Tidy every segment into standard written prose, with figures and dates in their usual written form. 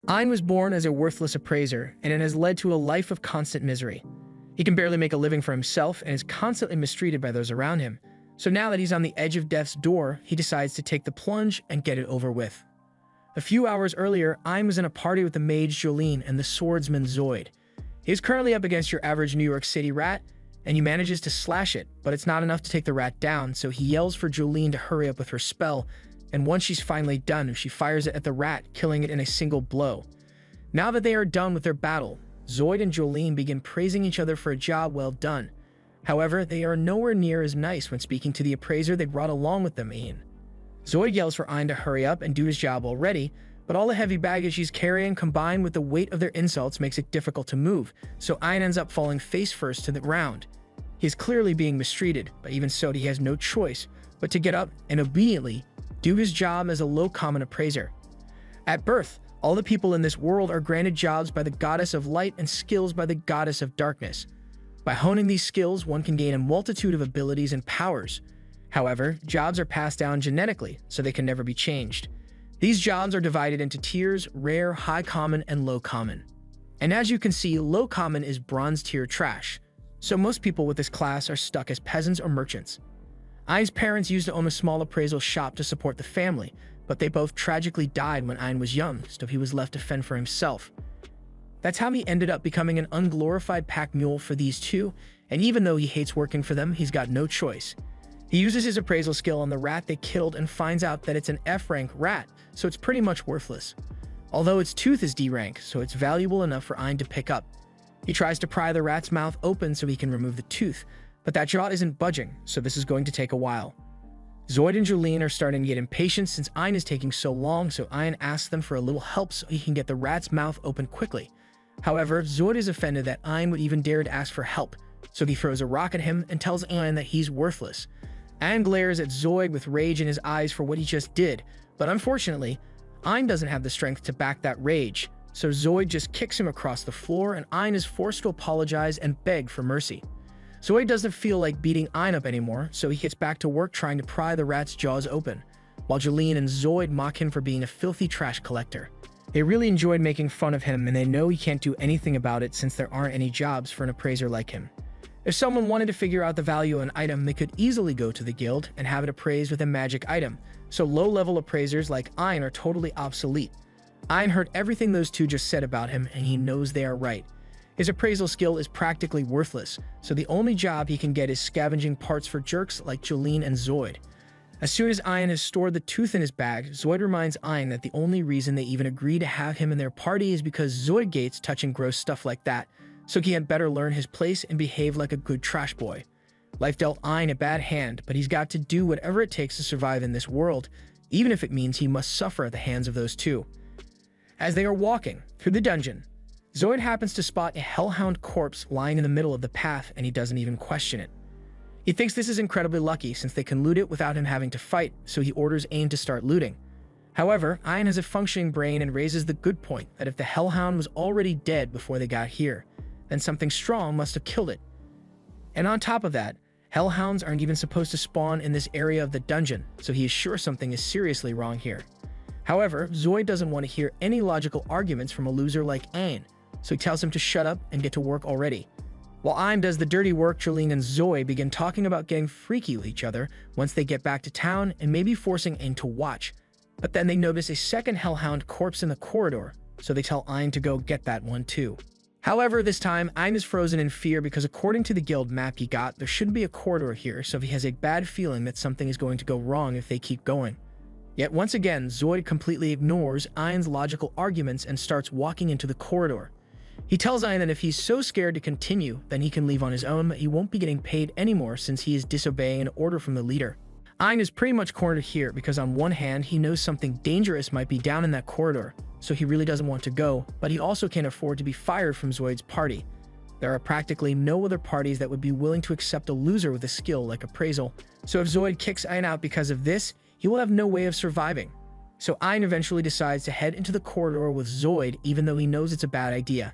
Ein was born as a worthless appraiser, and it has led to a life of constant misery. He can barely make a living for himself and is constantly mistreated by those around him. So now that he's on the edge of death's door, he decides to take the plunge and get it over with. A few hours earlier, Ein was in a party with the mage Jolene and the swordsman Zoid. He is currently up against your average New York City rat, and he manages to slash it, but it's not enough to take the rat down, so he yells for Jolene to hurry up with her spell, and once she's finally done, she fires it at the rat, killing it in a single blow. Now that they are done with their battle, Zoid and Jolene begin praising each other for a job well done. However, they are nowhere near as nice when speaking to the appraiser they brought along with them, Ian. Zoid yells for Ein to hurry up and do his job already, but all the heavy baggage he's carrying combined with the weight of their insults makes it difficult to move, so Ein ends up falling face first to the ground. He is clearly being mistreated, but even so he has no choice but to get up and obediently do his job as a low-common appraiser. At birth, all the people in this world are granted jobs by the goddess of light and skills by the goddess of darkness. By honing these skills, one can gain a multitude of abilities and powers. However, jobs are passed down genetically, so they can never be changed. These jobs are divided into tiers: rare, high common, and low common. And as you can see, low common is bronze tier trash, so most people with this class are stuck as peasants or merchants. Ein's parents used to own a small appraisal shop to support the family, but they both tragically died when Ein was young, so he was left to fend for himself. That's how he ended up becoming an unglorified pack mule for these two, and even though he hates working for them, he's got no choice. He uses his appraisal skill on the rat they killed and finds out that it's an F-rank rat, so it's pretty much worthless. Although its tooth is D-rank, so it's valuable enough for Ein to pick up. He tries to pry the rat's mouth open so he can remove the tooth, but that jaw isn't budging, so this is going to take a while. Zoid and Jolene are starting to get impatient since Ein is taking so long, so Ein asks them for a little help so he can get the rat's mouth open quickly. However, Zoid is offended that Ein would even dare to ask for help, so he throws a rock at him and tells Ein that he's worthless. Ein glares at Zoid with rage in his eyes for what he just did, but unfortunately, Ein doesn't have the strength to back that rage, so Zoid just kicks him across the floor and Ein is forced to apologize and beg for mercy. Zoid doesn't feel like beating Ein up anymore, so he gets back to work trying to pry the rat's jaws open, while Jolene and Zoid mock him for being a filthy trash collector. They really enjoyed making fun of him, and they know he can't do anything about it since there aren't any jobs for an appraiser like him. If someone wanted to figure out the value of an item, they could easily go to the guild and have it appraised with a magic item, so low-level appraisers like Ein are totally obsolete. Ein heard everything those two just said about him, and he knows they are right. His appraisal skill is practically worthless, so the only job he can get is scavenging parts for jerks like Jolene and Zoid. As soon as Ein has stored the tooth in his bag, Zoid reminds Ein that the only reason they even agree to have him in their party is because Zoid hates touching gross stuff like that, so he had better learn his place and behave like a good trash boy. Life dealt Ein a bad hand, but he's got to do whatever it takes to survive in this world, even if it means he must suffer at the hands of those two. As they are walking through the dungeon, Zoid happens to spot a hellhound corpse lying in the middle of the path, and he doesn't even question it. He thinks this is incredibly lucky since they can loot it without him having to fight, so he orders Ein to start looting. However, Ein has a functioning brain and raises the good point that if the hellhound was already dead before they got here, then something strong must have killed it. And on top of that, hellhounds aren't even supposed to spawn in this area of the dungeon, so he is sure something is seriously wrong here. However, Zoid doesn't want to hear any logical arguments from a loser like Ein, so he tells him to shut up and get to work already. While Ein does the dirty work, Jolene and Zoid begin talking about getting freaky with each other once they get back to town and maybe forcing Ein to watch. But then they notice a second hellhound corpse in the corridor, so they tell Ein to go get that one too. However, this time, Ein is frozen in fear because according to the guild map he got, there shouldn't be a corridor here, so he has a bad feeling that something is going to go wrong if they keep going. Yet once again, Zoid completely ignores Ein's logical arguments and starts walking into the corridor. He tells Ein that if he's so scared to continue, then he can leave on his own, but he won't be getting paid anymore since he is disobeying an order from the leader. Ein is pretty much cornered here because on one hand, he knows something dangerous might be down in that corridor, so he really doesn't want to go, but he also can't afford to be fired from Zoid's party. There are practically no other parties that would be willing to accept a loser with a skill like appraisal, so if Zoid kicks Ein out because of this, he will have no way of surviving. So Ein eventually decides to head into the corridor with Zoid even though he knows it's a bad idea.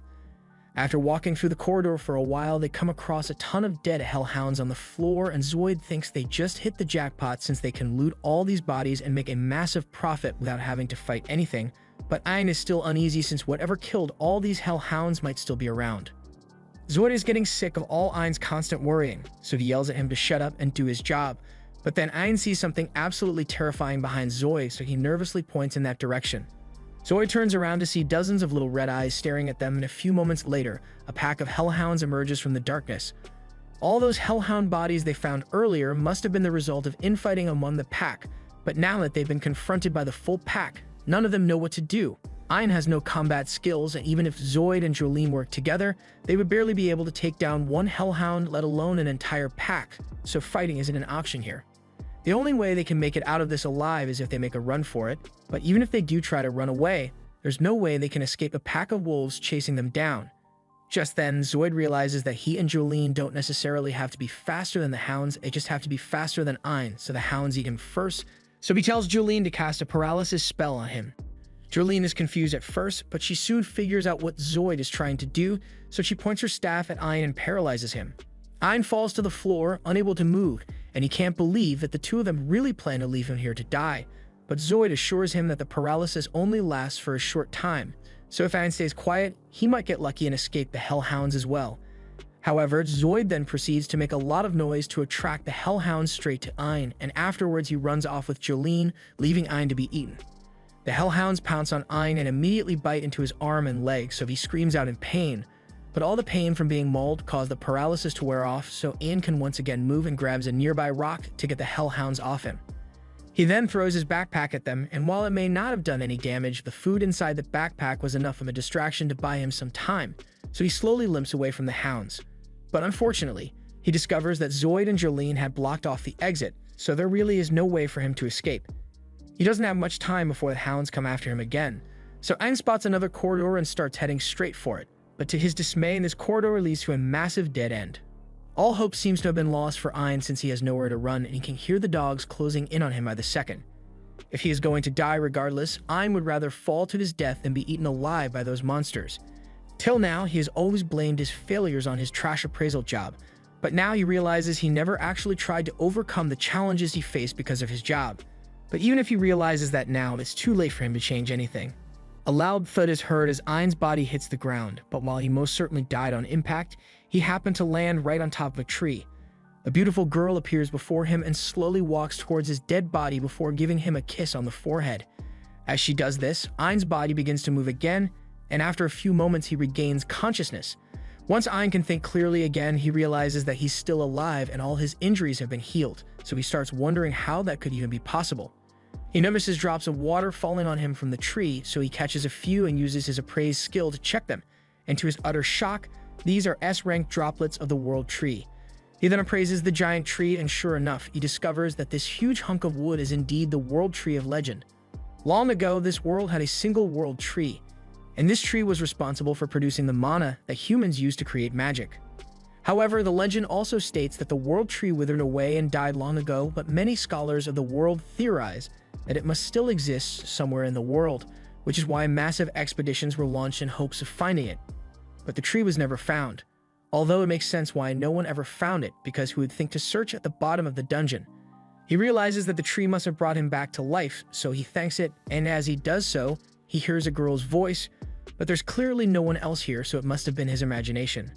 After walking through the corridor for a while, they come across a ton of dead hellhounds on the floor, and Zoid thinks they just hit the jackpot since they can loot all these bodies and make a massive profit without having to fight anything, but Ein is still uneasy since whatever killed all these hellhounds might still be around. Zoid is getting sick of all Ein's constant worrying, so he yells at him to shut up and do his job. But then Ein sees something absolutely terrifying behind Zoid, so he nervously points in that direction. Zoid turns around to see dozens of little red eyes staring at them, and a few moments later, a pack of hellhounds emerges from the darkness. All those hellhound bodies they found earlier must have been the result of infighting among the pack, but now that they've been confronted by the full pack, none of them know what to do. Ein has no combat skills, and even if Zoid and Jolene worked together, they would barely be able to take down one hellhound, let alone an entire pack, so fighting isn't an option here. The only way they can make it out of this alive is if they make a run for it, but even if they do try to run away, there's no way they can escape a pack of wolves chasing them down. Just then, Zoid realizes that he and Jolene don't necessarily have to be faster than the hounds, they just have to be faster than Ein, so the hounds eat him first, so he tells Jolene to cast a paralysis spell on him. Jolene is confused at first, but she soon figures out what Zoid is trying to do, so she points her staff at Ein and paralyzes him. Ein falls to the floor, unable to move, and he can't believe that the two of them really plan to leave him here to die. But Zoid assures him that the paralysis only lasts for a short time, so if Ein stays quiet, he might get lucky and escape the hellhounds as well. However, Zoid then proceeds to make a lot of noise to attract the hellhounds straight to Ein, and afterwards he runs off with Jolene, leaving Ein to be eaten. The hellhounds pounce on Ein and immediately bite into his arm and leg, so he screams out in pain. But all the pain from being mauled caused the paralysis to wear off, so Ein can once again move and grabs a nearby rock to get the hellhounds off him. He then throws his backpack at them, and while it may not have done any damage, the food inside the backpack was enough of a distraction to buy him some time, so he slowly limps away from the hounds. But unfortunately, he discovers that Zoid and Jolene had blocked off the exit, so there really is no way for him to escape. He doesn't have much time before the hounds come after him again, so Ein spots another corridor and starts heading straight for it, but to his dismay, this corridor leads to a massive dead end. All hope seems to have been lost for Ein since he has nowhere to run and he can hear the dogs closing in on him by the second. If he is going to die regardless, Ein would rather fall to his death than be eaten alive by those monsters. Till now, he has always blamed his failures on his trash appraisal job, but now he realizes he never actually tried to overcome the challenges he faced because of his job. But even if he realizes that now, it's too late for him to change anything. A loud thud is heard as Ein's body hits the ground, but while he most certainly died on impact, he happened to land right on top of a tree. A beautiful girl appears before him and slowly walks towards his dead body before giving him a kiss on the forehead. As she does this, Ein's body begins to move again, and after a few moments he regains consciousness. Once Ein can think clearly again, he realizes that he's still alive and all his injuries have been healed, so he starts wondering how that could even be possible. He notices drops of water falling on him from the tree, so he catches a few and uses his appraised skill to check them, and to his utter shock, these are S-rank droplets of the World Tree. He then appraises the giant tree, and sure enough, he discovers that this huge hunk of wood is indeed the World Tree of Legend. Long ago, this world had a single World Tree, and this tree was responsible for producing the mana that humans use to create magic. However, the legend also states that the World Tree withered away and died long ago, but many scholars of the world theorize that it must still exist somewhere in the world, which is why massive expeditions were launched in hopes of finding it. But the tree was never found, although it makes sense why no one ever found it, because who would think to search at the bottom of the dungeon? He realizes that the tree must have brought him back to life, so he thanks it, and as he does so, he hears a girl's voice, but there's clearly no one else here, so it must have been his imagination.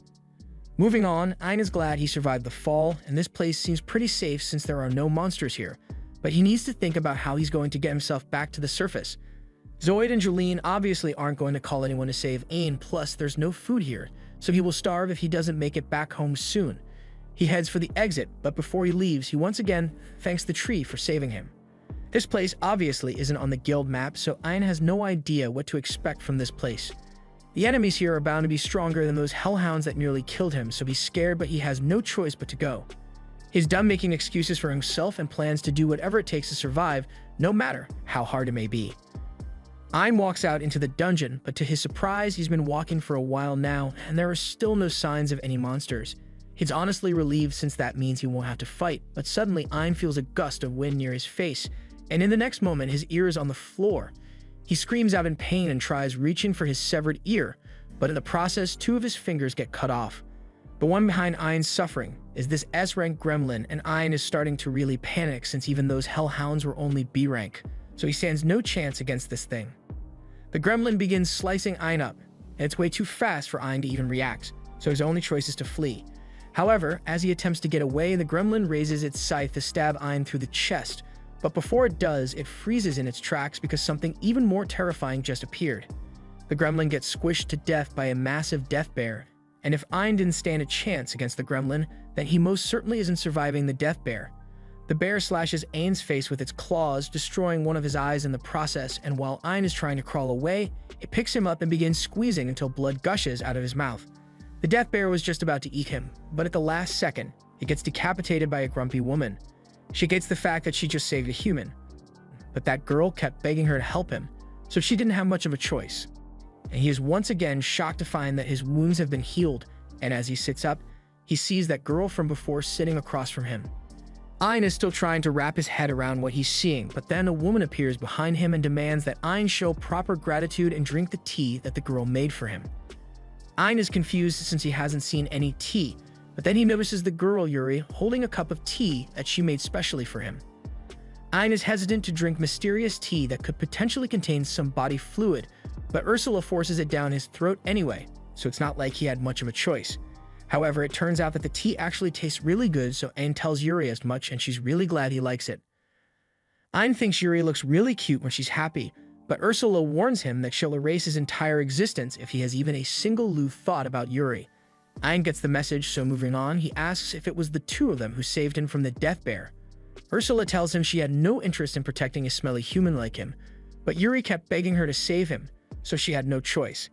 Moving on, Ein is glad he survived the fall, and this place seems pretty safe since there are no monsters here, but he needs to think about how he's going to get himself back to the surface. Zoid and Jolene obviously aren't going to call anyone to save Ein, plus there's no food here, so he will starve if he doesn't make it back home soon. He heads for the exit, but before he leaves, he once again thanks the tree for saving him. This place obviously isn't on the guild map, so Ein has no idea what to expect from this place. The enemies here are bound to be stronger than those hellhounds that nearly killed him, so he's scared, but he has no choice but to go. He's done making excuses for himself and plans to do whatever it takes to survive, no matter how hard it may be. Ein walks out into the dungeon, but to his surprise, he's been walking for a while now, and there are still no signs of any monsters. He's honestly relieved since that means he won't have to fight, but suddenly Ein feels a gust of wind near his face, and in the next moment, his ear is on the floor. He screams out in pain and tries reaching for his severed ear, but in the process, 2 of his fingers get cut off. The one behind Ein's suffering is this S-rank gremlin, and Ein is starting to really panic since even those hellhounds were only B-rank, so he stands no chance against this thing. The gremlin begins slicing Ein up, and it's way too fast for Ein to even react, so his only choice is to flee. However, as he attempts to get away, the gremlin raises its scythe to stab Ein through the chest, but before it does, it freezes in its tracks because something even more terrifying just appeared. The gremlin gets squished to death by a massive death bear, and if Ein didn't stand a chance against the gremlin, then he most certainly isn't surviving the death bear. The bear slashes Ein's face with its claws, destroying one of his eyes in the process, and while Ein is trying to crawl away, it picks him up and begins squeezing until blood gushes out of his mouth. The death bear was just about to eat him, but at the last second, it gets decapitated by a grumpy woman. She hates the fact that she just saved a human, but that girl kept begging her to help him, so she didn't have much of a choice. And he is once again shocked to find that his wounds have been healed, and as he sits up, he sees that girl from before sitting across from him. Ein is still trying to wrap his head around what he's seeing, but then a woman appears behind him and demands that Ein show proper gratitude and drink the tea that the girl made for him. Ein is confused since he hasn't seen any tea, but then he notices the girl Yuri holding a cup of tea that she made specially for him. Ein is hesitant to drink mysterious tea that could potentially contain some body fluid, but Ursula forces it down his throat anyway, so it's not like he had much of a choice. However, it turns out that the tea actually tastes really good, so Ein tells Yuri as much, and she's really glad he likes it. Ein thinks Yuri looks really cute when she's happy, but Ursula warns him that she'll erase his entire existence if he has even a single lewd thought about Yuri. Ein gets the message, so moving on, he asks if it was the two of them who saved him from the death bear. Ursula tells him she had no interest in protecting a smelly human like him, but Yuri kept begging her to save him, so she had no choice.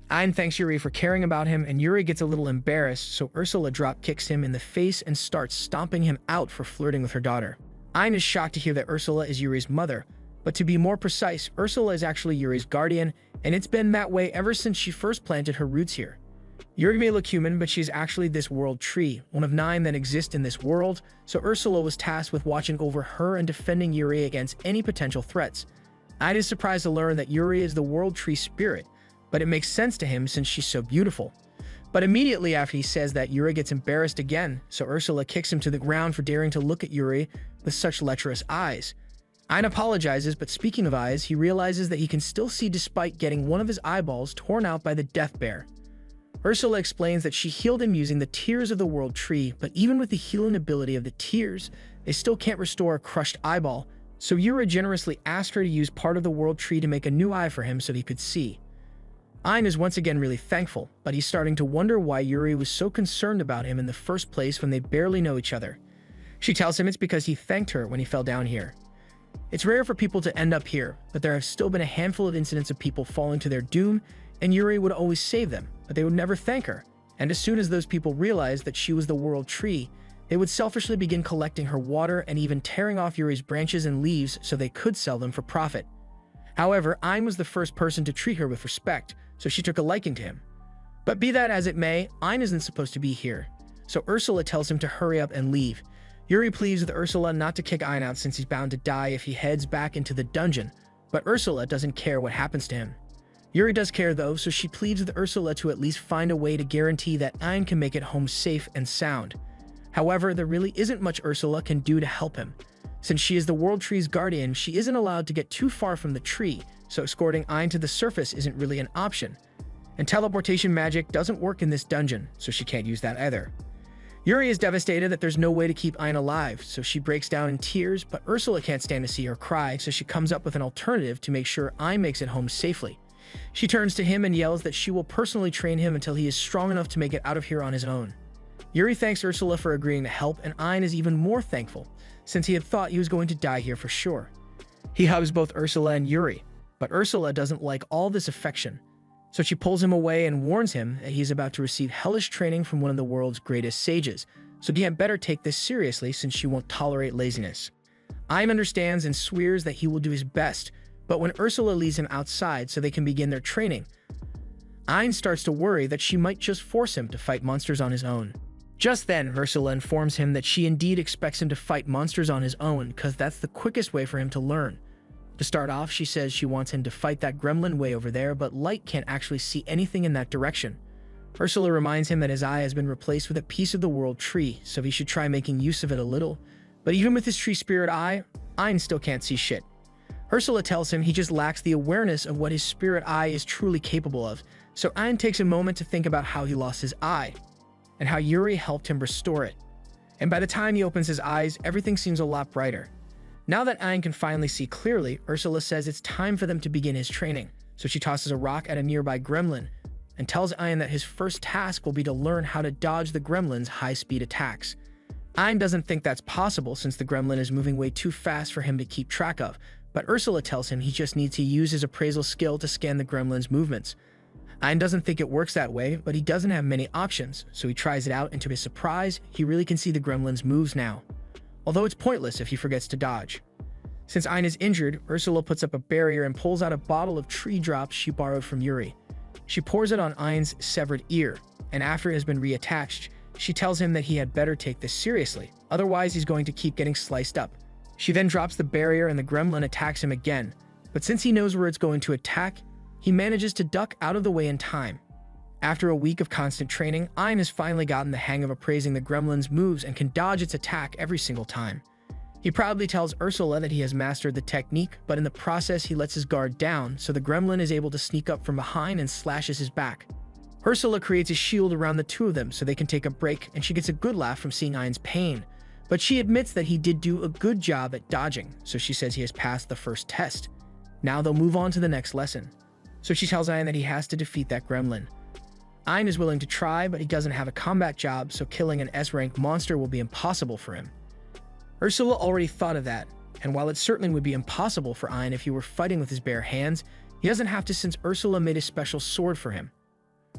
Ein thanks Yuri for caring about him, and Yuri gets a little embarrassed, so Ursula drop kicks him in the face and starts stomping him out for flirting with her daughter. Ein is shocked to hear that Ursula is Yuri's mother, but to be more precise, Ursula is actually Yuri's guardian, and it's been that way ever since she first planted her roots here. Yuri may look human, but she's actually this world tree, one of 9 that exist in this world, so Ursula was tasked with watching over her and defending Yuri against any potential threats. Ein is surprised to learn that Yuri is the world tree spirit, but it makes sense to him since she's so beautiful. But immediately after he says that, Yuri gets embarrassed again, so Ursula kicks him to the ground for daring to look at Yuri with such lecherous eyes. Ein apologizes, but speaking of eyes, he realizes that he can still see despite getting one of his eyeballs torn out by the death bear. Ursula explains that she healed him using the tears of the world tree, but even with the healing ability of the tears, they still can't restore a crushed eyeball, so Yuri generously asked her to use part of the world tree to make a new eye for him so he could see. Ein is once again really thankful, but he's starting to wonder why Yuri was so concerned about him in the first place when they barely know each other. She tells him it's because he thanked her when he fell down here. It's rare for people to end up here, but there have still been a handful of incidents of people falling to their doom, and Yuri would always save them, but they would never thank her. And as soon as those people realized that she was the world tree, they would selfishly begin collecting her water and even tearing off Yuri's branches and leaves so they could sell them for profit. However, Ein was the first person to treat her with respect, so she took a liking to him. But be that as it may, Ein isn't supposed to be here, so Ursula tells him to hurry up and leave. Yuri pleads with Ursula not to kick Ein out since he's bound to die if he heads back into the dungeon, but Ursula doesn't care what happens to him. Yuri does care though, so she pleads with Ursula to at least find a way to guarantee that Ein can make it home safe and sound. However, there really isn't much Ursula can do to help him. Since she is the world tree's guardian, she isn't allowed to get too far from the tree, so escorting Ein to the surface isn't really an option. And teleportation magic doesn't work in this dungeon, so she can't use that either. Yuri is devastated that there's no way to keep Ein alive, so she breaks down in tears, but Ursula can't stand to see her cry, so she comes up with an alternative to make sure Ein makes it home safely. She turns to him and yells that she will personally train him until he is strong enough to make it out of here on his own. Yuri thanks Ursula for agreeing to help, and Ein is even more thankful, since he had thought he was going to die here for sure. He hugs both Ursula and Yuri, but Ursula doesn't like all this affection, so she pulls him away and warns him that he's about to receive hellish training from one of the world's greatest sages, so he had better take this seriously since she won't tolerate laziness. Ein understands and swears that he will do his best, but when Ursula leaves him outside so they can begin their training, Ein starts to worry that she might just force him to fight monsters on his own. Just then, Ursula informs him that she indeed expects him to fight monsters on his own because that's the quickest way for him to learn. To start off, she says she wants him to fight that gremlin way over there, but Light can't actually see anything in that direction. Ursula reminds him that his eye has been replaced with a piece of the world tree, so he should try making use of it a little. But even with his tree spirit eye, Ein still can't see shit. Ursula tells him he just lacks the awareness of what his spirit eye is truly capable of, so Ein takes a moment to think about how he lost his eye, and how Yuri helped him restore it. And by the time he opens his eyes, everything seems a lot brighter. Now that Ein can finally see clearly, Ursula says it's time for them to begin his training, so she tosses a rock at a nearby gremlin, and tells Ein that his first task will be to learn how to dodge the gremlin's high-speed attacks. Ein doesn't think that's possible since the gremlin is moving way too fast for him to keep track of, but Ursula tells him he just needs to use his appraisal skill to scan the gremlin's movements. Ein doesn't think it works that way, but he doesn't have many options, so he tries it out, and to his surprise, he really can see the gremlin's moves now, although it's pointless if he forgets to dodge. Since Ein is injured, Ursula puts up a barrier and pulls out a bottle of tree drops she borrowed from Yuri. She pours it on Ein's severed ear, and after it has been reattached, she tells him that he had better take this seriously, otherwise he's going to keep getting sliced up. She then drops the barrier and the gremlin attacks him again, but since he knows where it's going to attack, he manages to duck out of the way in time. After a week of constant training, Ein has finally gotten the hang of appraising the gremlin's moves and can dodge its attack every single time. He proudly tells Ursula that he has mastered the technique, but in the process he lets his guard down, so the gremlin is able to sneak up from behind and slashes his back. Ursula creates a shield around the two of them so they can take a break, and she gets a good laugh from seeing Ein's pain. But she admits that he did do a good job at dodging, so she says he has passed the first test. Now they'll move on to the next lesson. So she tells Ein that he has to defeat that gremlin. Ein is willing to try, but he doesn't have a combat job, so killing an S-rank monster will be impossible for him. Ursula already thought of that, and while it certainly would be impossible for Ein if he were fighting with his bare hands, he doesn't have to since Ursula made a special sword for him.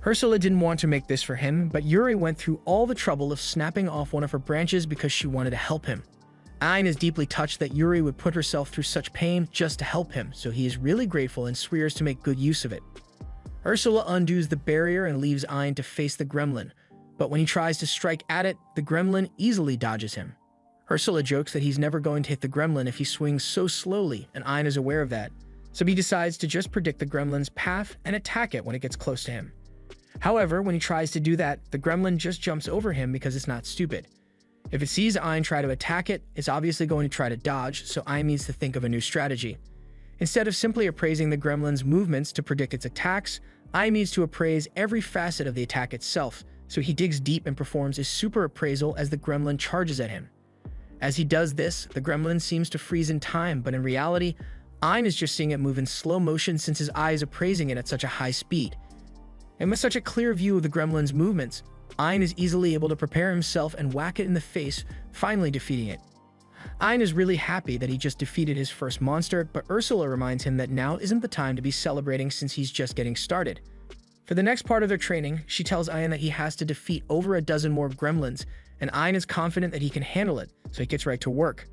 Ursula didn't want to make this for him, but Yuri went through all the trouble of snapping off one of her branches because she wanted to help him. Ein is deeply touched that Yuri would put herself through such pain just to help him, so he is really grateful and swears to make good use of it. Ursula undoes the barrier and leaves Ein to face the gremlin, but when he tries to strike at it, the gremlin easily dodges him. Ursula jokes that he's never going to hit the gremlin if he swings so slowly, and Ein is aware of that, so he decides to just predict the gremlin's path and attack it when it gets close to him. However, when he tries to do that, the gremlin just jumps over him because it's not stupid. If it sees Ein try to attack it, it's obviously going to try to dodge, so Ein needs to think of a new strategy. Instead of simply appraising the gremlin's movements to predict its attacks, Ein needs to appraise every facet of the attack itself, so he digs deep and performs a super appraisal as the gremlin charges at him. As he does this, the gremlin seems to freeze in time, but in reality, Ein is just seeing it move in slow motion since his eye is appraising it at such a high speed. And with such a clear view of the gremlin's movements, Ein is easily able to prepare himself and whack it in the face, finally defeating it. Ein is really happy that he just defeated his first monster, but Ursula reminds him that now isn't the time to be celebrating since he's just getting started. For the next part of their training, she tells Ein that he has to defeat over a dozen more gremlins, and Ein is confident that he can handle it, so he gets right to work.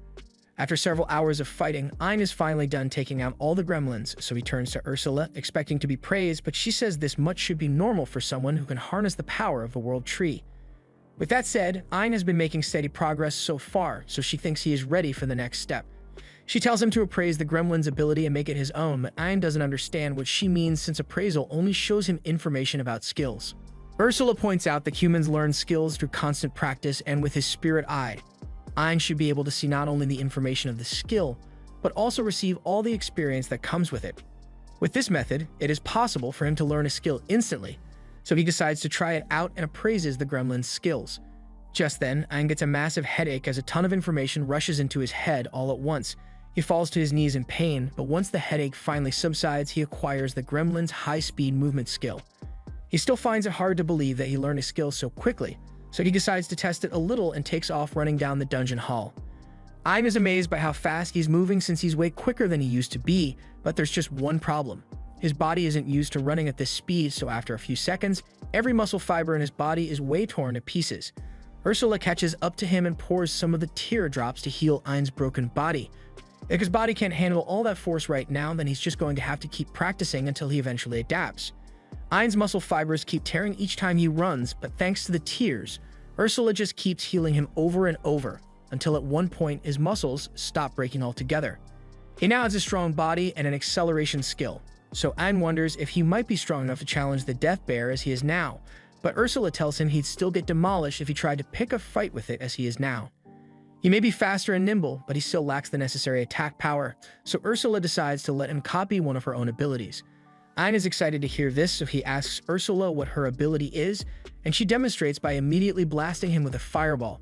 After several hours of fighting, Ein is finally done taking out all the gremlins, so he turns to Ursula, expecting to be praised, but she says this much should be normal for someone who can harness the power of the World Tree. With that said, Ein has been making steady progress so far, so she thinks he is ready for the next step. She tells him to appraise the gremlin's ability and make it his own, but Ein doesn't understand what she means since appraisal only shows him information about skills. Ursula points out that humans learn skills through constant practice and with his spirit eye. Ein should be able to see not only the information of the skill, but also receive all the experience that comes with it. With this method, it is possible for him to learn a skill instantly, so he decides to try it out and appraises the gremlin's skills. Just then, Ein gets a massive headache as a ton of information rushes into his head all at once. He falls to his knees in pain, but once the headache finally subsides, he acquires the gremlin's high-speed movement skill. He still finds it hard to believe that he learned a skill so quickly, so he decides to test it a little and takes off running down the dungeon hall. Ein is amazed by how fast he's moving since he's way quicker than he used to be, but there's just one problem. His body isn't used to running at this speed, so after a few seconds, every muscle fiber in his body is way torn to pieces. Ursula catches up to him and pours some of the teardrops to heal Ein's broken body. If his body can't handle all that force right now, then he's just going to have to keep practicing until he eventually adapts. Ein's muscle fibers keep tearing each time he runs, but thanks to the tears, Ursula just keeps healing him over and over, until at one point his muscles stop breaking altogether. He now has a strong body and an acceleration skill, so Ein wonders if he might be strong enough to challenge the Death Bear as he is now, but Ursula tells him he'd still get demolished if he tried to pick a fight with it as he is now. He may be faster and nimble, but he still lacks the necessary attack power, so Ursula decides to let him copy one of her own abilities. Ein is excited to hear this, so he asks Ursula what her ability is, and she demonstrates by immediately blasting him with a fireball.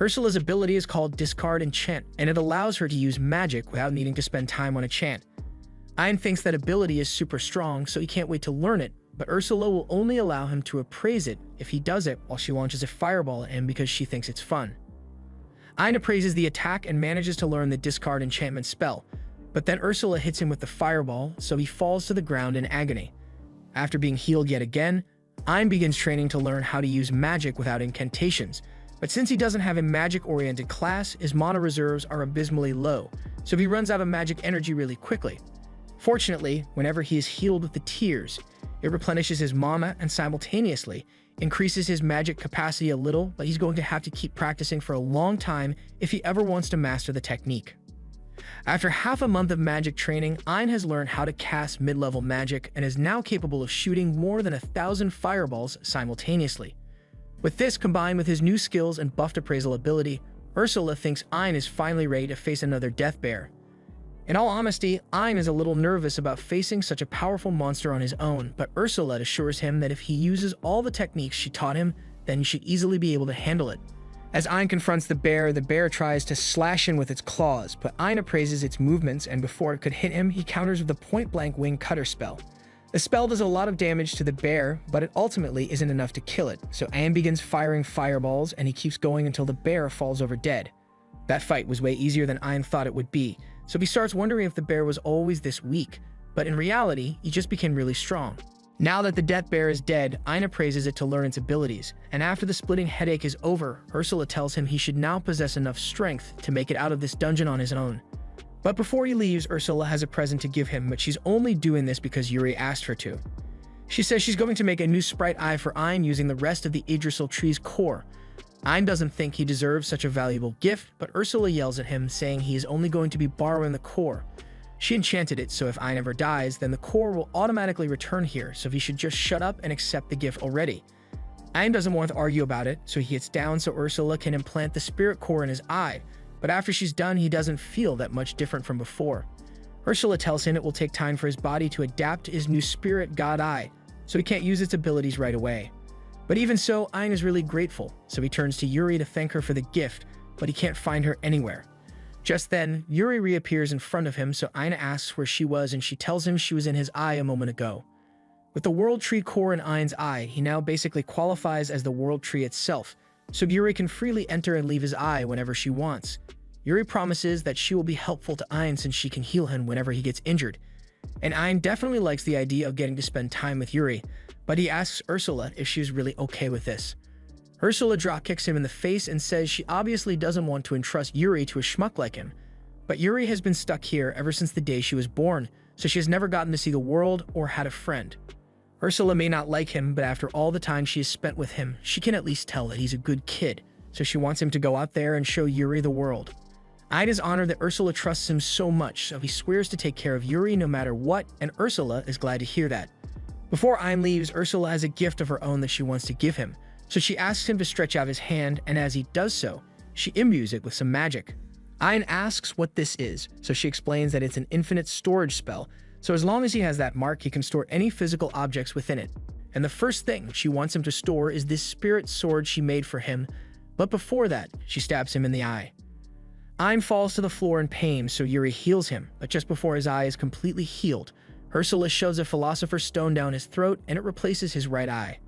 Ursula's ability is called Discard Enchant, and it allows her to use magic without needing to spend time on a chant. Ein thinks that ability is super strong, so he can't wait to learn it, but Ursula will only allow him to appraise it if he does it while she launches a fireball at him because she thinks it's fun. Ein appraises the attack and manages to learn the Discard Enchantment spell, but then Ursula hits him with the fireball, so he falls to the ground in agony. After being healed yet again, Ein begins training to learn how to use magic without incantations, but since he doesn't have a magic-oriented class, his mana reserves are abysmally low, so he runs out of magic energy really quickly. Fortunately, whenever he is healed with the tears, it replenishes his mana and simultaneously increases his magic capacity a little, but he's going to have to keep practicing for a long time if he ever wants to master the technique. After half a month of magic training, Ein has learned how to cast mid-level magic and is now capable of shooting more than 1,000 fireballs simultaneously. With this combined with his new skills and buffed appraisal ability, Ursula thinks Ein is finally ready to face another death bear. In all honesty, Ein is a little nervous about facing such a powerful monster on his own, but Ursula assures him that if he uses all the techniques she taught him, then he should easily be able to handle it. As Ein confronts the bear tries to slash him with its claws, but Ein appraises its movements, and before it could hit him, he counters with the point-blank wing cutter spell. The spell does a lot of damage to the bear, but it ultimately isn't enough to kill it, so Ein begins firing fireballs, and he keeps going until the bear falls over dead. That fight was way easier than Ein thought it would be, so he starts wondering if the bear was always this weak, but in reality, he just became really strong. Now that the death bear is dead, Ein appraises it to learn its abilities, and after the splitting headache is over, Ursula tells him he should now possess enough strength to make it out of this dungeon on his own. But before he leaves, Ursula has a present to give him, but she's only doing this because Yuri asked her to. She says she's going to make a new sprite eye for Ein using the rest of the Yggdrasil tree's core. Ein doesn't think he deserves such a valuable gift, but Ursula yells at him, saying he is only going to be borrowing the core. She enchanted it, so if Ein ever dies, then the core will automatically return here, so he should just shut up and accept the gift already. Ein doesn't want to argue about it, so he gets down so Ursula can implant the spirit core in his eye, but after she's done, he doesn't feel that much different from before. Ursula tells him it will take time for his body to adapt to his new spirit god eye, so he can't use its abilities right away. But even so, Ein is really grateful, so he turns to Yuri to thank her for the gift, but he can't find her anywhere. Just then, Yuri reappears in front of him, so Ein asks where she was, and she tells him she was in his eye a moment ago. With the World Tree core in Ein's eye, he now basically qualifies as the World Tree itself, so Yuri can freely enter and leave his eye whenever she wants. Yuri promises that she will be helpful to Ein since she can heal him whenever he gets injured. And Ein definitely likes the idea of getting to spend time with Yuri, but he asks Ursula if she's really okay with this. Ursula drop-kicks him in the face and says she obviously doesn't want to entrust Yuri to a schmuck like him. But Yuri has been stuck here ever since the day she was born, so she has never gotten to see the world or had a friend. Ursula may not like him, but after all the time she has spent with him, she can at least tell that he's a good kid, so she wants him to go out there and show Yuri the world. Ein is honored that Ursula trusts him so much, so he swears to take care of Yuri no matter what, and Ursula is glad to hear that. Before Ein leaves, Ursula has a gift of her own that she wants to give him, so she asks him to stretch out his hand, and as he does so, she imbues it with some magic. Ein asks what this is, so she explains that it's an infinite storage spell, so as long as he has that mark, he can store any physical objects within it. And the first thing she wants him to store is this spirit sword she made for him, but before that, she stabs him in the eye. Ein falls to the floor in pain, so Yuri heals him, but just before his eye is completely healed, Ursula shoves a Philosopher's Stone down his throat and it replaces his right eye.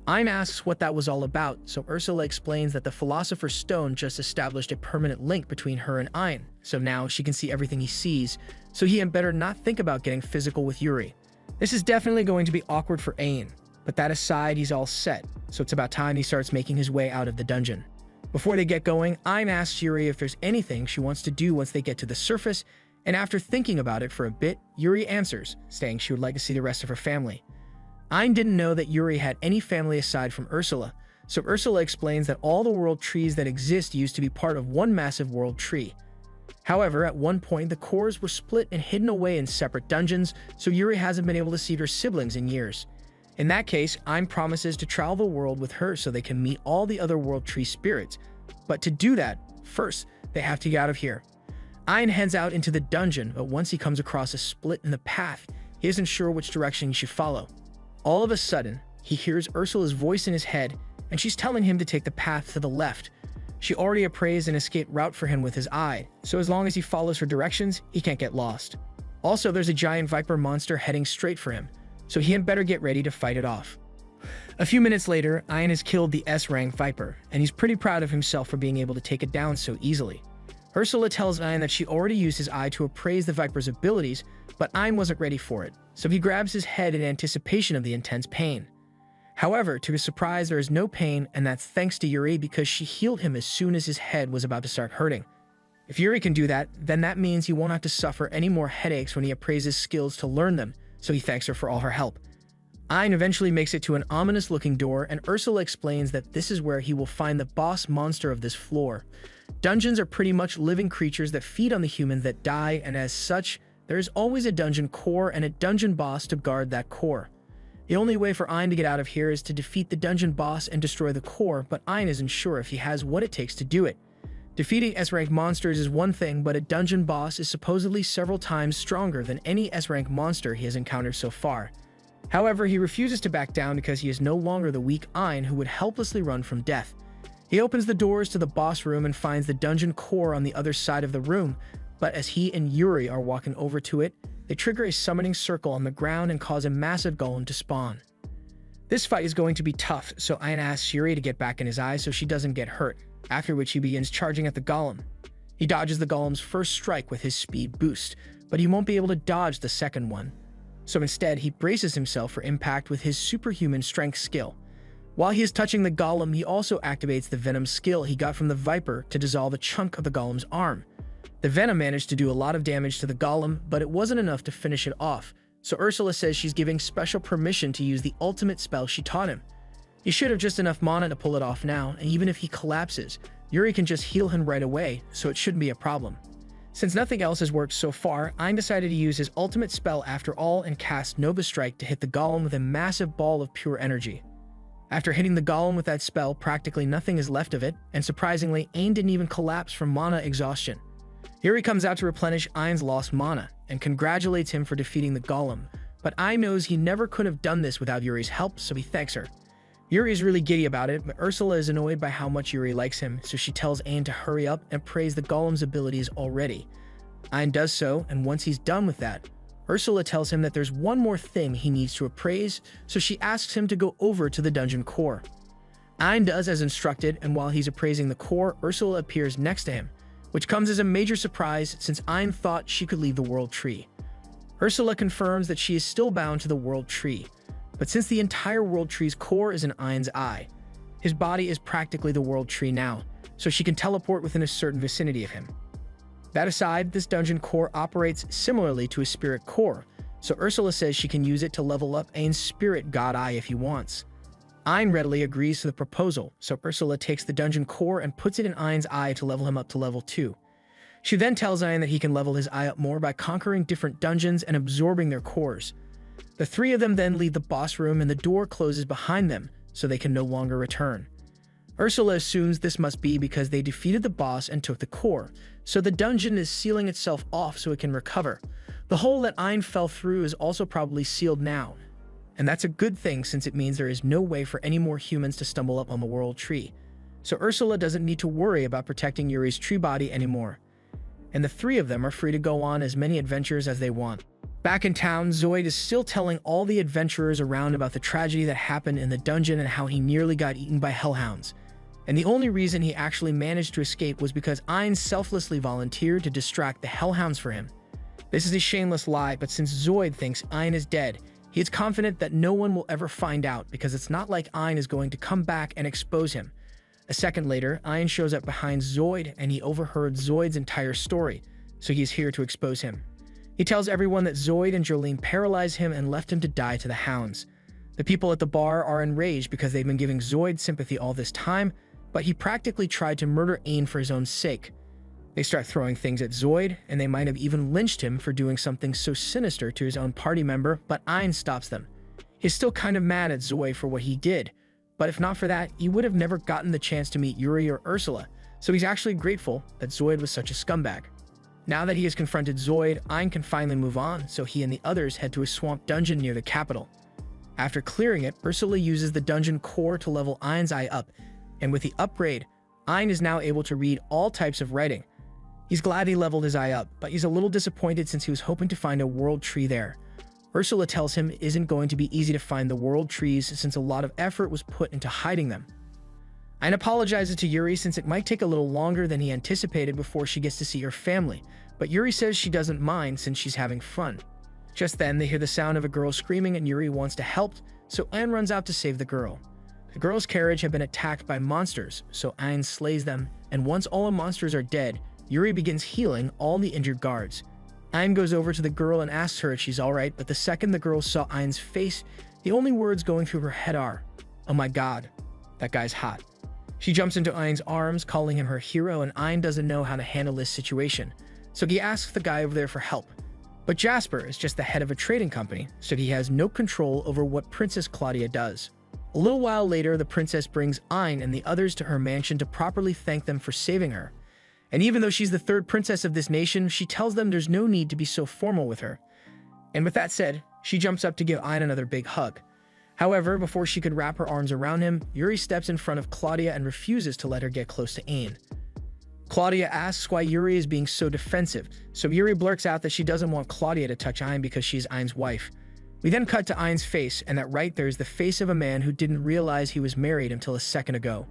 Ein asks what that was all about, so Ursula explains that the Philosopher's Stone just established a permanent link between her and Ein, so now she can see everything he sees, so he had better not think about getting physical with Yuri. This is definitely going to be awkward for Ein, but that aside, he's all set, so it's about time he starts making his way out of the dungeon. Before they get going, Ein asks Yuri if there's anything she wants to do once they get to the surface, and after thinking about it for a bit, Yuri answers, saying she would like to see the rest of her family. Ein didn't know that Yuri had any family aside from Ursula, so Ursula explains that all the world trees that exist used to be part of one massive world tree. However, at one point, the cores were split and hidden away in separate dungeons, so Yuri hasn't been able to see her siblings in years. In that case, Ein promises to travel the world with her so they can meet all the other world tree spirits, but to do that, First, they have to get out of here. Ein heads out into the dungeon, but once he comes across a split in the path, he isn't sure which direction he should follow. All of a sudden, he hears Ursula's voice in his head, and she's telling him to take the path to the left. She already appraised an escape route for him with his eye, so as long as he follows her directions, he can't get lost. Also, there's a giant viper monster heading straight for him, so he had better get ready to fight it off. A few minutes later, Ein has killed the S-rank viper, and he's pretty proud of himself for being able to take it down so easily. Ursula tells Ein that she already used his eye to appraise the viper's abilities, but Ein wasn't ready for it, so he grabs his head in anticipation of the intense pain. However, to his surprise, there is no pain, and that's thanks to Yuri because she healed him as soon as his head was about to start hurting. If Yuri can do that, then that means he won't have to suffer any more headaches when he appraises skills to learn them, so he thanks her for all her help. Ein eventually makes it to an ominous-looking door, and Ursula explains that this is where he will find the boss monster of this floor. Dungeons are pretty much living creatures that feed on the humans that die, and as such, there is always a dungeon core and a dungeon boss to guard that core. The only way for Ein to get out of here is to defeat the dungeon boss and destroy the core, but Ein isn't sure if he has what it takes to do it. Defeating S-rank monsters is one thing, but a dungeon boss is supposedly several times stronger than any S-rank monster he has encountered so far. However, he refuses to back down because he is no longer the weak Ein who would helplessly run from death. He opens the doors to the boss room and finds the dungeon core on the other side of the room, but as he and Yuri are walking over to it, they trigger a summoning circle on the ground and cause a massive golem to spawn. This fight is going to be tough, so Ein asks Yuri to get back in his eye so she doesn't get hurt, after which he begins charging at the golem. He dodges the golem's first strike with his speed boost, but he won't be able to dodge the second one. So instead, he braces himself for impact with his superhuman strength skill. While he is touching the golem, he also activates the venom skill he got from the viper to dissolve a chunk of the golem's arm. The venom managed to do a lot of damage to the golem, but it wasn't enough to finish it off, so Ursula says she's giving special permission to use the ultimate spell she taught him. He should have just enough mana to pull it off now, and even if he collapses, Yuri can just heal him right away, so it shouldn't be a problem. Since nothing else has worked so far, Ein decided to use his ultimate spell after all and cast Nova Strike to hit the golem with a massive ball of pure energy. After hitting the golem with that spell, practically nothing is left of it, and surprisingly, Ein didn't even collapse from mana exhaustion. Yuri comes out to replenish Ein's lost mana, and congratulates him for defeating the golem, but Ein knows he never could have done this without Yuri's help, so he thanks her. Yuri is really giddy about it, but Ursula is annoyed by how much Yuri likes him, so she tells Ein to hurry up and praise the golem's abilities already. Ein does so, and once he's done with that, Ursula tells him that there's one more thing he needs to appraise, so she asks him to go over to the dungeon core. Ein does as instructed, and while he's appraising the core, Ursula appears next to him, which comes as a major surprise since Ein thought she could leave the World Tree. Ursula confirms that she is still bound to the World Tree, but since the entire World Tree's core is in Ein's eye, his body is practically the World Tree now, so she can teleport within a certain vicinity of him. That aside, this dungeon core operates similarly to a spirit core, so Ursula says she can use it to level up Ein's spirit god eye if he wants. Ein readily agrees to the proposal, so Ursula takes the dungeon core and puts it in Ein's eye to level him up to level 2. She then tells Ein that he can level his eye up more by conquering different dungeons and absorbing their cores. The three of them then leave the boss room and the door closes behind them, so they can no longer return. Ursula assumes this must be because they defeated the boss and took the core, so the dungeon is sealing itself off so it can recover. The hole that Ein fell through is also probably sealed now, and that's a good thing since it means there is no way for any more humans to stumble up on the World Tree. So Ursula doesn't need to worry about protecting Yuri's tree body anymore, and the three of them are free to go on as many adventures as they want. Back in town, Zoid is still telling all the adventurers around about the tragedy that happened in the dungeon and how he nearly got eaten by hellhounds. And the only reason he actually managed to escape was because Ein selflessly volunteered to distract the hellhounds for him. This is a shameless lie, but since Zoid thinks Ein is dead, he is confident that no one will ever find out because it's not like Ein is going to come back and expose him. A second later, Ein shows up behind Zoid and he overheard Zoid's entire story, so he is here to expose him. He tells everyone that Zoid and Jolene paralyzed him and left him to die to the hounds. The people at the bar are enraged because they've been giving Zoid sympathy all this time, but he practically tried to murder Ein for his own sake. They start throwing things at Zoid, and they might have even lynched him for doing something so sinister to his own party member, but Ein stops them. He's still kind of mad at Zoid for what he did, but if not for that, he would have never gotten the chance to meet Yuri or Ursula, so he's actually grateful that Zoid was such a scumbag. Now that he has confronted Zoid, Ein can finally move on, so he and the others head to a swamp dungeon near the capital. After clearing it, Ursula uses the dungeon core to level Ein's eye up, and with the upgrade, Ein is now able to read all types of writing. He's glad he leveled his eye up, but he's a little disappointed since he was hoping to find a world tree there. Ursula tells him it isn't going to be easy to find the world trees since a lot of effort was put into hiding them. Ein apologizes to Yuri since it might take a little longer than he anticipated before she gets to see her family, but Yuri says she doesn't mind since she's having fun. Just then, they hear the sound of a girl screaming and Yuri wants to help, so Ein runs out to save the girl. The girl's carriage had been attacked by monsters, so Ein slays them, and once all the monsters are dead, Yuri begins healing all the injured guards. Ein goes over to the girl and asks her if she's alright, but the second the girl saw Ein's face, the only words going through her head are, "Oh my god, that guy's hot." She jumps into Ein's arms, calling him her hero, and Ein doesn't know how to handle this situation, so he asks the guy over there for help. But Jasper is just the head of a trading company, so he has no control over what Princess Claudia does. A little while later, the princess brings Ein and the others to her mansion to properly thank them for saving her. And even though she's the third princess of this nation, she tells them there's no need to be so formal with her. And with that said, she jumps up to give Ein another big hug. However, before she could wrap her arms around him, Yuri steps in front of Claudia and refuses to let her get close to Ein. Claudia asks why Yuri is being so defensive, so Yuri blurts out that she doesn't want Claudia to touch Ein because she's Ein's wife. We then cut to Ein's face, and that right there is the face of a man who didn't realize he was married until a second ago.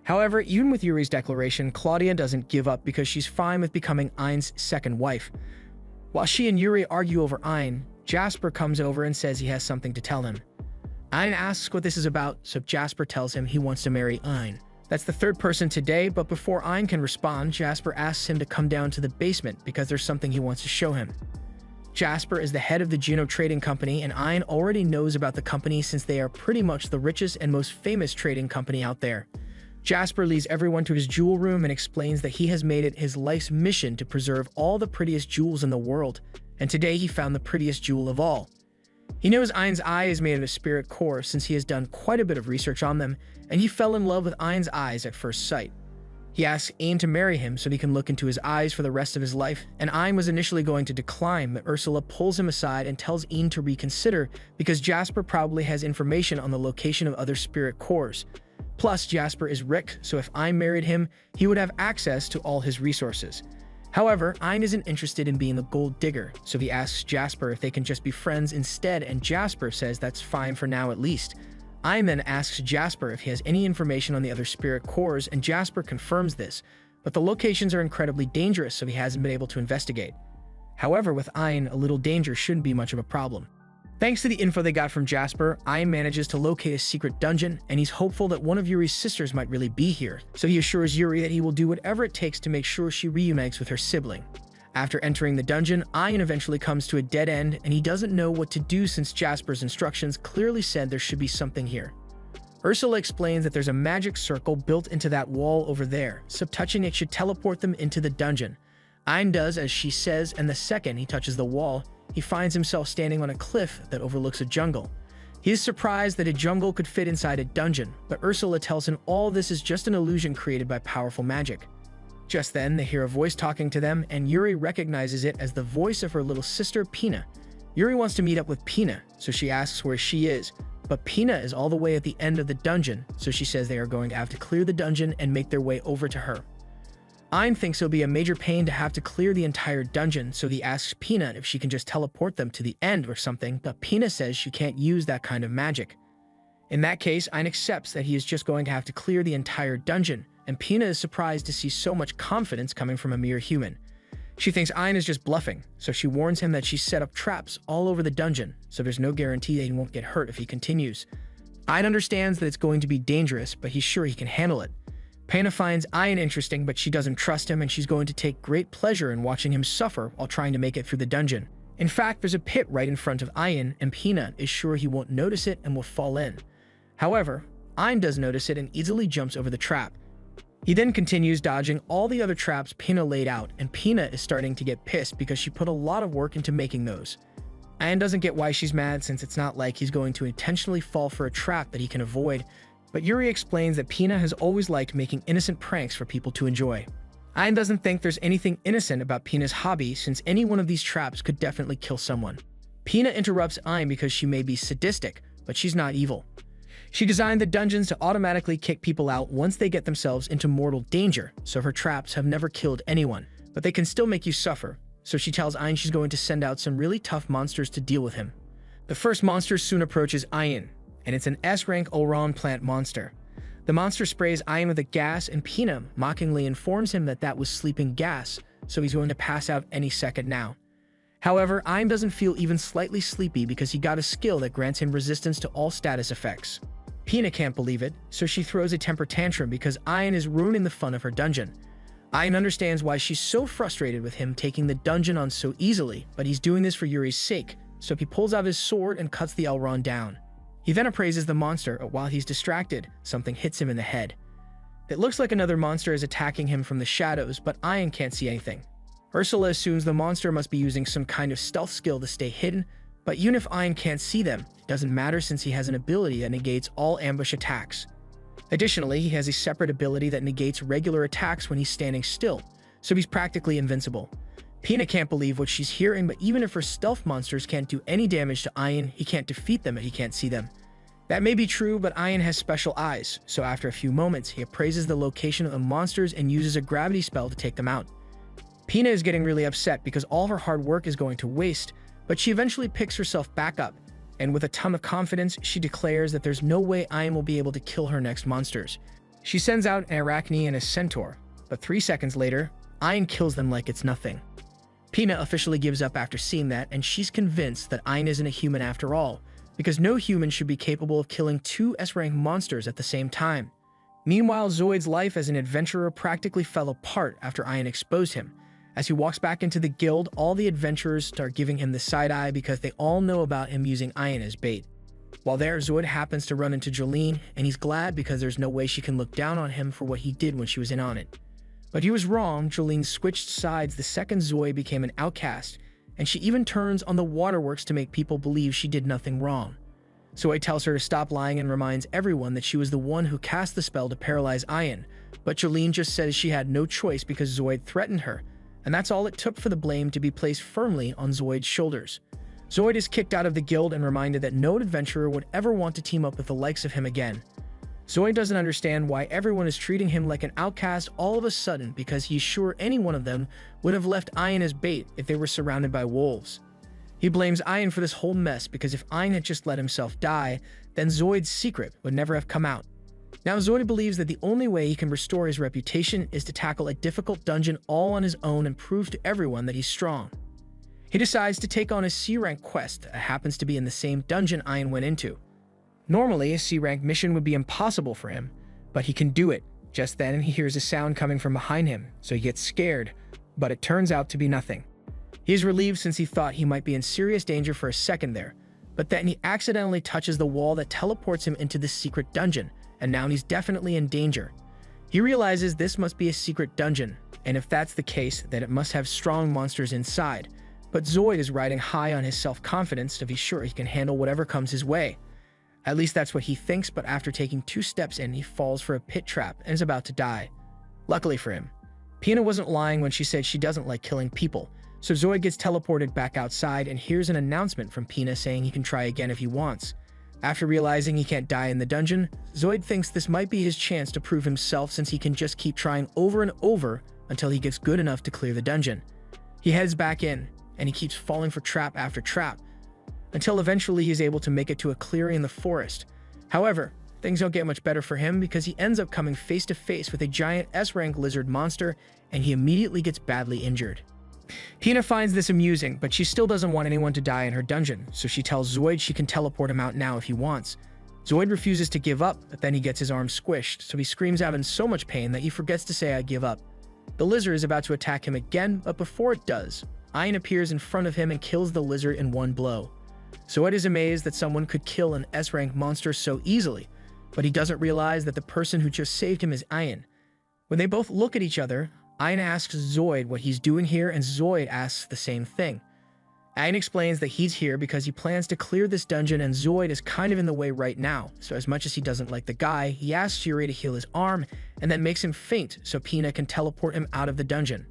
However, even with Yuri's declaration, Claudia doesn't give up because she's fine with becoming Ein's second wife. While she and Yuri argue over Ein, Jasper comes over and says he has something to tell him. Ein asks what this is about, so Jasper tells him he wants to marry Ein. That's the third person today, but before Ein can respond, Jasper asks him to come down to the basement because there's something he wants to show him. Jasper is the head of the Juno Trading Company, and Ein already knows about the company since they are pretty much the richest and most famous trading company out there. Jasper leads everyone to his jewel room and explains that he has made it his life's mission to preserve all the prettiest jewels in the world, and today he found the prettiest jewel of all. He knows Ein's eye is made of a spirit core since he has done quite a bit of research on them, and he fell in love with Ein's eyes at first sight. He asks Ein to marry him so he can look into his eyes for the rest of his life, and Ein was initially going to decline, but Ursula pulls him aside and tells Ein to reconsider because Jasper probably has information on the location of other spirit cores. Plus, Jasper is Rick, so if Ein married him, he would have access to all his resources. However, Ein isn't interested in being the gold digger, so he asks Jasper if they can just be friends instead, and Jasper says that's fine for now at least. Ein then asks Jasper if he has any information on the other spirit cores, and Jasper confirms this, but the locations are incredibly dangerous, so he hasn't been able to investigate. However, with Ein, a little danger shouldn't be much of a problem. Thanks to the info they got from Jasper, Ein manages to locate a secret dungeon, and he's hopeful that one of Yuri's sisters might really be here, so he assures Yuri that he will do whatever it takes to make sure she reunites with her sibling. After entering the dungeon, Ein eventually comes to a dead end, and he doesn't know what to do since Jasper's instructions clearly said there should be something here. Ursula explains that there's a magic circle built into that wall over there, so touching it should teleport them into the dungeon. Ein does as she says, and the second he touches the wall, he finds himself standing on a cliff that overlooks a jungle. He is surprised that a jungle could fit inside a dungeon, but Ursula tells him all this is just an illusion created by powerful magic. Just then, they hear a voice talking to them, and Yuri recognizes it as the voice of her little sister, Pina. Yuri wants to meet up with Pina, so she asks where she is, but Pina is all the way at the end of the dungeon, so she says they are going to have to clear the dungeon and make their way over to her. Ein thinks it'll be a major pain to have to clear the entire dungeon, so he asks Pina if she can just teleport them to the end or something, but Pina says she can't use that kind of magic. In that case, Ein accepts that he is just going to have to clear the entire dungeon, and Pina is surprised to see so much confidence coming from a mere human. She thinks Ein is just bluffing, so she warns him that she set up traps all over the dungeon, so there's no guarantee that he won't get hurt if he continues. Ein understands that it's going to be dangerous, but he's sure he can handle it. Pina finds Ein interesting, but she doesn't trust him, and she's going to take great pleasure in watching him suffer while trying to make it through the dungeon. In fact, there's a pit right in front of Ein, and Pina is sure he won't notice it and will fall in. However, Ein does notice it and easily jumps over the trap. He then continues dodging all the other traps Pina laid out, and Pina is starting to get pissed because she put a lot of work into making those. Ein doesn't get why she's mad since it's not like he's going to intentionally fall for a trap that he can avoid, But Yuri explains that Pina has always liked making innocent pranks for people to enjoy. Ayan doesn't think there's anything innocent about Pina's hobby, since any one of these traps could definitely kill someone. Pina interrupts Ayan because she may be sadistic, but she's not evil. She designed the dungeons to automatically kick people out once they get themselves into mortal danger, so her traps have never killed anyone, but they can still make you suffer. So she tells Ayan she's going to send out some really tough monsters to deal with him. The first monster soon approaches Ayan, and it's an S-rank Ulron plant monster. The monster sprays Ayan with a gas, and Pina mockingly informs him that that was sleeping gas, so he's going to pass out any second now. However, Ayan doesn't feel even slightly sleepy because he got a skill that grants him resistance to all status effects. Pina can't believe it, so she throws a temper tantrum because Ayan is ruining the fun of her dungeon. Ayan understands why she's so frustrated with him taking the dungeon on so easily, but he's doing this for Yuri's sake, so he pulls out his sword and cuts the Elrond down. He then appraises the monster, but while he's distracted, something hits him in the head. It looks like another monster is attacking him from the shadows, but Ayan can't see anything. Ursula assumes the monster must be using some kind of stealth skill to stay hidden, but even if Ayan can't see them, it doesn't matter since he has an ability that negates all ambush attacks. Additionally, he has a separate ability that negates regular attacks when he's standing still, so he's practically invincible. Pina can't believe what she's hearing, but even if her stealth monsters can't do any damage to Ayan, he can't defeat them if he can't see them. That may be true, but Ayan has special eyes, so after a few moments, he appraises the location of the monsters and uses a gravity spell to take them out. Pina is getting really upset because all of her hard work is going to waste, but she eventually picks herself back up, and with a ton of confidence, she declares that there's no way Ayan will be able to kill her next monsters. She sends out an Arachne and a centaur, but 3 seconds later, Ayan kills them like it's nothing. Pina officially gives up after seeing that, and she's convinced that Ayan isn't a human after all, because no human should be capable of killing 2 S-rank monsters at the same time. Meanwhile, Zoid's life as an adventurer practically fell apart after Ayan exposed him. As he walks back into the guild, all the adventurers start giving him the side-eye because they all know about him using Ayan as bait. While there, Zoid happens to run into Jolene, and he's glad because there's no way she can look down on him for what he did when she was in on it. But he was wrong. Jolene switched sides the second Zoid became an outcast, and she even turns on the waterworks to make people believe she did nothing wrong. Zoid tells her to stop lying and reminds everyone that she was the one who cast the spell to paralyze Ayan, but Jolene just says she had no choice because Zoid threatened her, and that's all it took for the blame to be placed firmly on Zoid's shoulders. Zoid is kicked out of the guild and reminded that no adventurer would ever want to team up with the likes of him again. Zoid doesn't understand why everyone is treating him like an outcast all of a sudden because he's sure any one of them would have left Ayan as bait if they were surrounded by wolves. He blames Ayan for this whole mess because if Ayan had just let himself die, then Zoid's secret would never have come out. Now Zoid believes that the only way he can restore his reputation is to tackle a difficult dungeon all on his own and prove to everyone that he's strong. He decides to take on a C-rank quest that happens to be in the same dungeon Ayan went into. Normally, a C-rank mission would be impossible for him, but he can do it. Just then, he hears a sound coming from behind him, so he gets scared, but it turns out to be nothing. He is relieved since he thought he might be in serious danger for a second there, but then he accidentally touches the wall that teleports him into this secret dungeon, and now he's definitely in danger. He realizes this must be a secret dungeon, and if that's the case, then it must have strong monsters inside, but Zoid is riding high on his self-confidence to be sure he can handle whatever comes his way. At least that's what he thinks, but after taking 2 steps in, he falls for a pit trap and is about to die. Luckily for him, Pina wasn't lying when she said she doesn't like killing people, so Zoid gets teleported back outside and hears an announcement from Pina saying he can try again if he wants. After realizing he can't die in the dungeon, Zoid thinks this might be his chance to prove himself since he can just keep trying over and over until he gets good enough to clear the dungeon. He heads back in, and he keeps falling for trap after trap, until eventually he's able to make it to a clearing in the forest. However, things don't get much better for him because he ends up coming face to face with a giant S-rank lizard monster, and he immediately gets badly injured. Pina finds this amusing, but she still doesn't want anyone to die in her dungeon, so she tells Zoid she can teleport him out now if he wants. Zoid refuses to give up, but then he gets his arm squished, so he screams out in so much pain that he forgets to say "I give up." The lizard is about to attack him again, but before it does, Ayan appears in front of him and kills the lizard in one blow. Zoid is amazed that someone could kill an S-rank monster so easily, but he doesn't realize that the person who just saved him is Ayan. When they both look at each other, Ayan asks Zoid what he's doing here, and Zoid asks the same thing. Ayn explains that he's here because he plans to clear this dungeon and Zoid is kind of in the way right now, so as much as he doesn't like the guy, he asks Yuri to heal his arm and then makes him faint so Pina can teleport him out of the dungeon.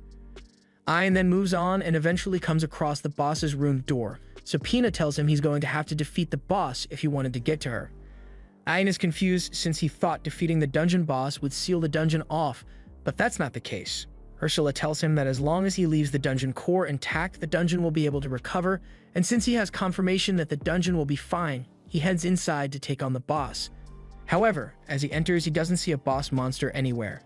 Ayn then moves on and eventually comes across the boss's room door, so Pina tells him he's going to have to defeat the boss if he wanted to get to her. Ayn is confused since he thought defeating the dungeon boss would seal the dungeon off, but that's not the case. Ursula tells him that as long as he leaves the dungeon core intact, the dungeon will be able to recover, and since he has confirmation that the dungeon will be fine, he heads inside to take on the boss. However, as he enters, he doesn't see a boss monster anywhere.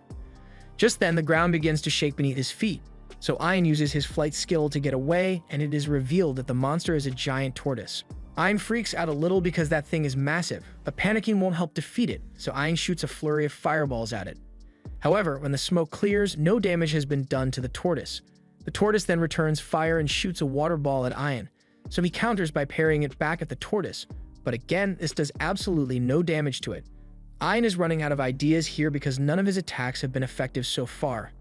Just then, the ground begins to shake beneath his feet, so Ayn uses his flight skill to get away, and it is revealed that the monster is a giant tortoise. Ayn freaks out a little because that thing is massive, but panicking won't help defeat it, so Ayn shoots a flurry of fireballs at it. However, when the smoke clears, no damage has been done to the tortoise. The tortoise then returns fire and shoots a water ball at Ayn, so he counters by parrying it back at the tortoise, but again, this does absolutely no damage to it. Ayn is running out of ideas here because none of his attacks have been effective so far.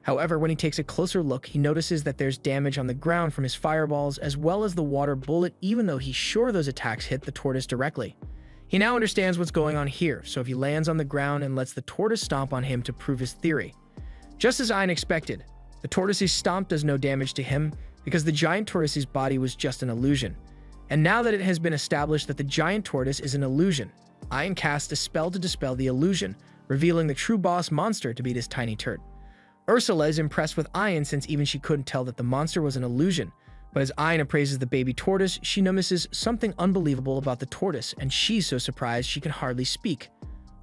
However, when he takes a closer look, he notices that there's damage on the ground from his fireballs as well as the water bullet, even though he's sure those attacks hit the tortoise directly. He now understands what's going on here, so if he lands on the ground and lets the tortoise stomp on him to prove his theory. Just as Ayn expected, the tortoise's stomp does no damage to him because the giant tortoise's body was just an illusion. And now that it has been established that the giant tortoise is an illusion, Ayn casts a spell to dispel the illusion, revealing the true boss monster to be this tiny turd. Ursula is impressed with Ayn since even she couldn't tell that the monster was an illusion. But as Ayn appraises the baby tortoise, she notices something unbelievable about the tortoise, and she's so surprised she can hardly speak.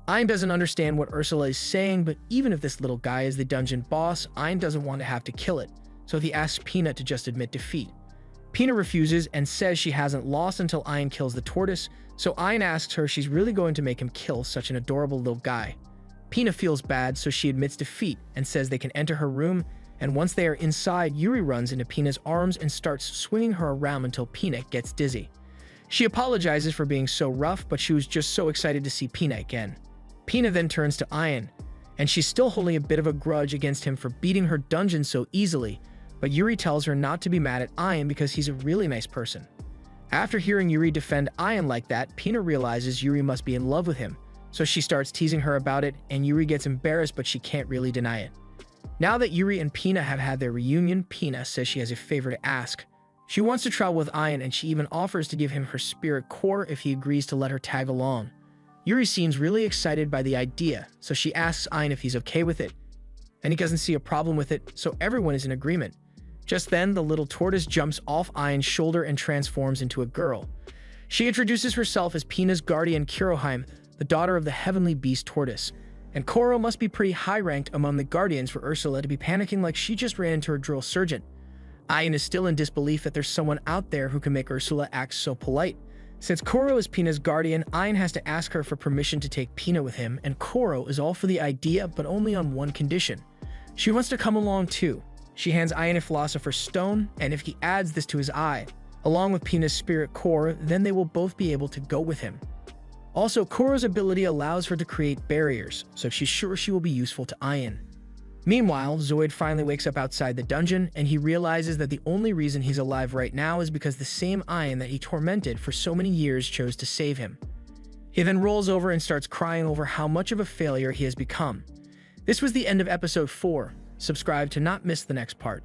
Ayn doesn't understand what Ursula is saying, but even if this little guy is the dungeon boss, Ayn doesn't want to have to kill it, so he asks Pina to just admit defeat. Pina refuses and says she hasn't lost until Ayn kills the tortoise, so Ayn asks her if she's really going to make him kill such an adorable little guy. Pina feels bad, so she admits defeat and says they can enter her room, and once they are inside, Yuri runs into Pina's arms and starts swinging her around until Pina gets dizzy. She apologizes for being so rough, but she was just so excited to see Pina again. Pina then turns to Ayn, and she's still holding a bit of a grudge against him for beating her dungeon so easily, but Yuri tells her not to be mad at Ayn because he's a really nice person. After hearing Yuri defend Ayn like that, Pina realizes Yuri must be in love with him, so she starts teasing her about it, and Yuri gets embarrassed but she can't really deny it. Now that Yuri and Pina have had their reunion, Pina says she has a favor to ask. She wants to travel with Ayn, and she even offers to give him her spirit core if he agrees to let her tag along. Yuri seems really excited by the idea, so she asks Ayn if he's okay with it, and he doesn't see a problem with it, so everyone is in agreement. Just then, the little tortoise jumps off Ayn's shoulder and transforms into a girl. She introduces herself as Pina's guardian Kuroheim, the daughter of the heavenly beast tortoise. And Koro must be pretty high-ranked among the guardians for Ursula to be panicking like she just ran into her drill sergeant. Ayn is still in disbelief that there's someone out there who can make Ursula act so polite. Since Koro is Pina's guardian, Ayn has to ask her for permission to take Pina with him, and Koro is all for the idea, but only on one condition. She wants to come along too. She hands Ayn a Philosopher's Stone, and if he adds this to his eye, along with Pina's spirit core, then they will both be able to go with him. Also, Koro's ability allows her to create barriers, so she's sure she will be useful to Ayn. Meanwhile, Zoid finally wakes up outside the dungeon, and he realizes that the only reason he's alive right now is because the same Ayn that he tormented for so many years chose to save him. He then rolls over and starts crying over how much of a failure he has become. This was the end of episode 4. Subscribe to not miss the next part.